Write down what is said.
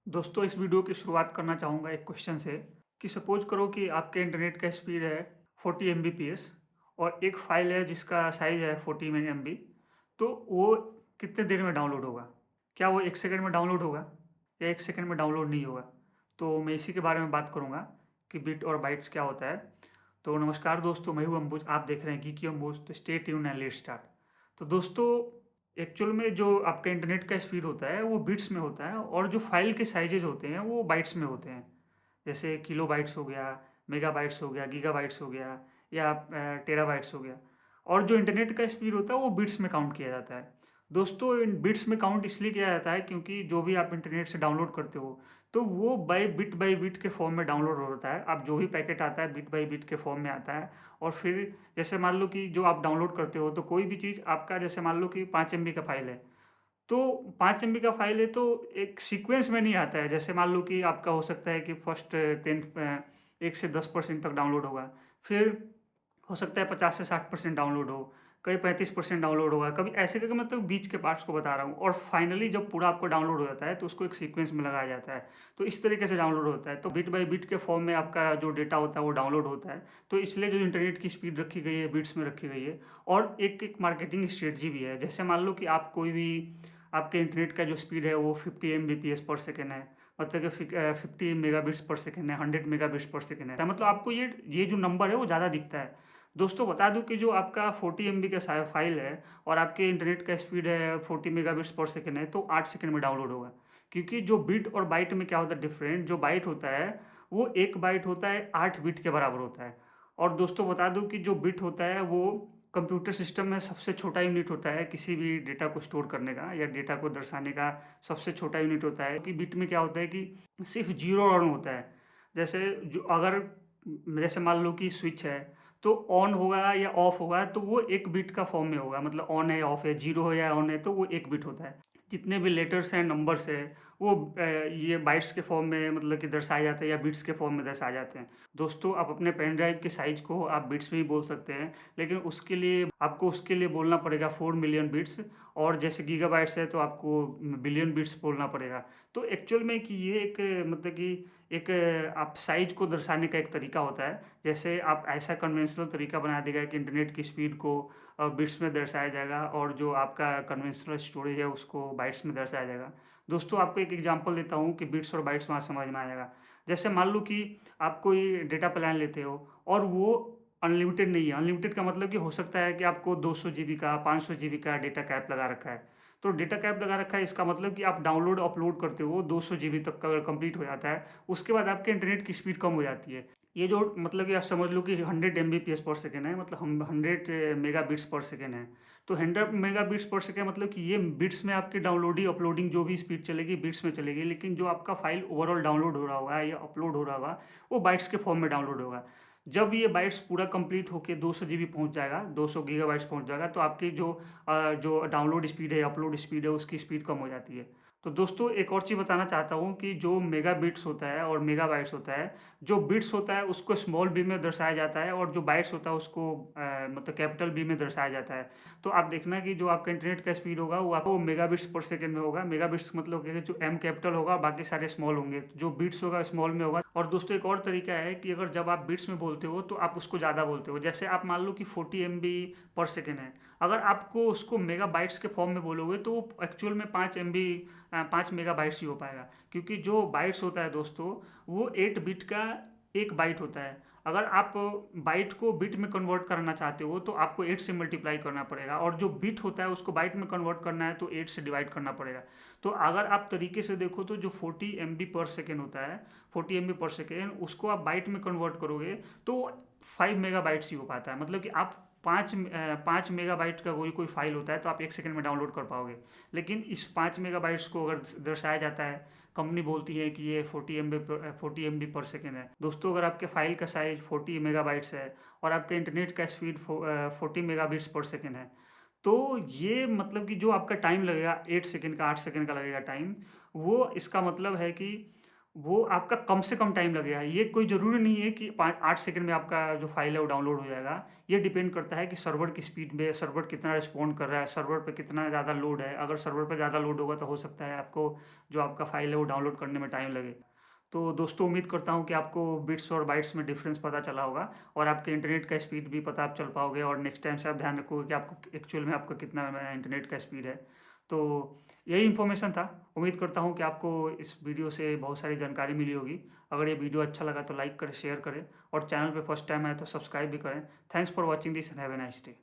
दोस्तों इस वीडियो की शुरुआत करना चाहूँगा एक क्वेश्चन से कि सपोज करो कि आपके इंटरनेट का स्पीड है 40 एमबीपीएस और एक फाइल है जिसका साइज़ है 40 एमबी। तो वो कितने देर में डाउनलोड होगा? क्या वो एक सेकंड में डाउनलोड होगा या एक सेकंड में डाउनलोड नहीं होगा? तो मैं इसी के बारे में बात करूँगा कि बिट और बाइट्स क्या होता है। तो नमस्कार दोस्तों, मैं हूँ अंबुज, आप देख रहे हैं गीकी अंबुज। तो stay tune and let's start. तो दोस्तों एक्चुअल में जो आपका इंटरनेट का स्पीड होता है वो बिट्स में होता है और जो फाइल के साइजेज होते हैं वो बाइट्स में होते हैं। जैसे किलो बाइट्स हो गया, मेगा बाइट्स हो गया, गीगा बाइट्स हो गया या टेरा बाइट्स हो गया। और जो इंटरनेट का स्पीड होता है वो बिट्स में काउंट किया जाता है। दोस्तों इन बिट्स में काउंट इसलिए किया जाता है क्योंकि जो भी आप इंटरनेट से डाउनलोड करते हो तो वो बाई बिट के फॉर्म में डाउनलोड होता है। आप जो भी पैकेट आता है बिट बाई बिट के फॉर्म में आता है। और फिर जैसे मान लो कि जो आप डाउनलोड करते हो तो कोई भी चीज़ आपका, जैसे मान लो कि 5 एमबी का फाइल है तो 5 एमबी का फाइल है तो एक सीक्वेंस में नहीं आता है। जैसे मान लो कि आपका हो सकता है कि फर्स्ट 1 से 10% तक डाउनलोड होगा, फिर हो सकता है 50 से 60% डाउनलोड हो, कभी 35% डाउनलोड होगा, कभी ऐसे करके मतलब बीच के पार्ट्स को बता रहा हूँ। और फाइनली जब पूरा आपको डाउनलोड हो जाता है तो उसको एक सीक्वेंस में लगाया जाता है। तो इस तरीके से डाउनलोड होता है। तो बिट बाई बिट के फॉर्म में आपका जो डेटा होता है वो डाउनलोड होता है। तो इसलिए जो इंटरनेट की स्पीड रखी गई है बिट्स में रखी गई है। और एक एक मार्केटिंग स्ट्रेटजी भी है। जैसे मान लो कि आप कोई भी, आपके इंटरनेट का जो स्पीड है वो 50 एमबीपीएस पर सेकेंड है, मतलब कि 50 मेगाबिट्स पर सेकेंड है, 100 मेगाबिट्स पर सेकेंड है, मतलब आपको ये जो नंबर है वो ज़्यादा दिखता है। दोस्तों बता दूं कि जो आपका 40 एमबी का फाइल है और आपके इंटरनेट का स्पीड है 40 मेगाबिट्स पर सेकेंड है तो 8 सेकेंड में डाउनलोड होगा। क्योंकि जो बिट और बाइट में क्या होता है डिफरेंट, जो बाइट होता है वो एक बाइट होता है 8 बिट के बराबर होता है। और दोस्तों बता दूं कि जो बिट होता है वो कंप्यूटर सिस्टम में सबसे छोटा यूनिट होता है किसी भी डेटा को स्टोर करने का या डेटा को दर्शाने का। सबसे छोटा यूनिट होता है कि बिट में क्या होता है कि सिर्फ जीरो और ऑन होता है। जैसे जो अगर जैसे मान लो कि स्विच है तो ऑन होगा या ऑफ होगा तो वो एक बिट का फॉर्म में होगा, मतलब ऑन है ऑफ है, जीरो है या ऑन है, तो वो एक बिट होता है। जितने भी लेटर्स हैं नंबर्स है वो ये बाइट्स के फॉर्म में मतलब कि दर्शाए जाते हैं या बिट्स के फॉर्म में दर्शाए जाते हैं। दोस्तों आप अपने पेन ड्राइव के साइज को आप बिट्स में ही बोल सकते हैं, लेकिन उसके लिए आपको उसके लिए बोलना पड़ेगा 4 मिलियन बिट्स। और जैसे गीगाबाइट्स है तो आपको बिलियन बिट्स बोलना पड़ेगा। तो एक्चुअल में कि ये एक मतलब कि एक आप साइज को दर्शाने का एक तरीका होता है। जैसे आप ऐसा कन्वेंशनल तरीका बना देगा कि इंटरनेट की स्पीड को बिट्स में दर्शाया जाएगा और जो आपका कन्वेंशनल स्टोरेज है उसको बाइट्स में दर्शाया जाएगा। दोस्तों आपको एक एग्जांपल देता हूँ कि बिट्स और बाइट्स वहाँ समझ में आ जाएगा। जैसे मान लो कि आप कोई डेटा प्लान लेते हो और वो अनलिमिटेड नहीं है। अनलिमिटेड का मतलब कि हो सकता है कि आपको 200 जीबी का, 500 जीबी का डेटा कैप लगा रखा है। तो डेटा कैप लगा रखा है इसका मतलब कि आप डाउनलोड अपलोड करते हो 200 जीबी तक का अगर कंप्लीट हो जाता है उसके बाद आपके इंटरनेट की स्पीड कम हो जाती है। ये जो मतलब कि आप समझ लो कि 100 एमबीपीएस पर सेकेंड है, मतलब हम 100 मेगा बिट्स पर सेकेंड है। तो 100 मेगा बिट्स पर सेकेंड मतलब कि ये बिट्स में आपकी डाउनलोडिंग अपलोडिंग जो भी स्पीड चलेगी बिट्स में चलेगी, लेकिन जो आपका फाइल ओवरऑल डाउनलोड हो रहा होगा या अपलोड हो रहा होगा वो बाइट्स के फॉर्म में डाउनलोड होगा। जब ये बाइट्स पूरा कंप्लीट होकर 200 जीबी पहुंच जाएगा, 200 गीगाबाइट्स पहुंच जाएगा, तो आपकी जो डाउनलोड स्पीड है अपलोड स्पीड है उसकी स्पीड कम हो जाती है। तो दोस्तों एक और चीज़ बताना चाहता हूँ कि जो मेगा बिट्स होता है और मेगा बाइट्स होता है, जो बिट्स होता है उसको स्मॉल बी में दर्शाया जाता है और जो बाइट्स होता है उसको मतलब कैपिटल बी में दर्शाया जाता है। तो आप देखना कि जो आपका इंटरनेट का स्पीड होगा वो आपको मेगा बिट्स पर सेकेंड में होगा। मेगा बिट्स मतलब कि जो एम कैपिटल होगा बाकी सारे स्मॉल होंगे, तो जो बिट्स होगा स्मॉल में होगा। और दोस्तों एक और तरीका है कि अगर जब आप बिट्स में बोलते हो तो आप उसको ज़्यादा बोलते हो। जैसे आप मान लो कि 40 MB पर सेकेंड है, अगर आपको उसको मेगा बाइट्स के फॉर्म में बोलोगे तो वो एक्चुअल में 5 MB 5 मेगा बाइट्स ही हो पाएगा। क्योंकि जो बाइट्स होता है दोस्तों वो 8 बिट का एक बाइट होता है। अगर आप बाइट को बिट में कन्वर्ट करना चाहते हो तो आपको 8 से मल्टीप्लाई करना पड़ेगा, और जो बिट होता है उसको बाइट में कन्वर्ट करना है तो 8 से डिवाइड करना पड़ेगा। तो अगर आप तरीके से देखो तो जो 40 MB पर सेकेंड होता है, 40 MB पर सेकेंड, उसको आप बाइट में कन्वर्ट करोगे तो 5 मेगाबाइट्स ही हो पाता है। मतलब कि आप 5 मेगाबाइट का कोई कोई फाइल होता है तो आप एक सेकंड में डाउनलोड कर पाओगे। लेकिन इस 5 मेगाबाइट्स को अगर दर्शाया जाता है, कंपनी बोलती है कि ये 40 MB पर सेकेंड है। दोस्तों अगर आपके फाइल का साइज 40 मेगाबाइट्स है और आपके इंटरनेट का स्पीड 40 मेगाबिट्स पर सेकेंड है, तो ये मतलब कि जो आपका टाइम लगेगा 8 सेकेंड का, 8 सेकेंड का लगेगा टाइम, वो इसका मतलब है कि वो आपका कम से कम टाइम लगेगा। ये कोई ज़रूरी नहीं है कि 5-8 सेकंड में आपका जो फ़ाइल है वो डाउनलोड हो जाएगा। ये डिपेंड करता है कि सर्वर की स्पीड पे, सर्वर कितना रिस्पॉन्ड कर रहा है, सर्वर पे कितना ज़्यादा लोड है। अगर सर्वर पे ज़्यादा लोड होगा तो हो सकता है आपको जो आपका फ़ाइल है वो डाउनलोड करने में टाइम लगे। तो दोस्तों, उम्मीद करता हूँ कि आपको बिट्स और बाइट्स में डिफ़रेंस पता चला होगा और आपके इंटरनेट का स्पीड भी पता आप चल पाओगे, और नेक्स्ट टाइम से आप ध्यान रखोगे कि आपको एक्चुअल में आपका कितना इंटरनेट का स्पीड है। तो यही इन्फॉर्मेशन था। उम्मीद करता हूँ कि आपको इस वीडियो से बहुत सारी जानकारी मिली होगी। अगर ये वीडियो अच्छा लगा तो लाइक करें, शेयर करें, और चैनल पे फर्स्ट टाइम आए तो सब्सक्राइब भी करें। Thanks for watching this and have a nice day.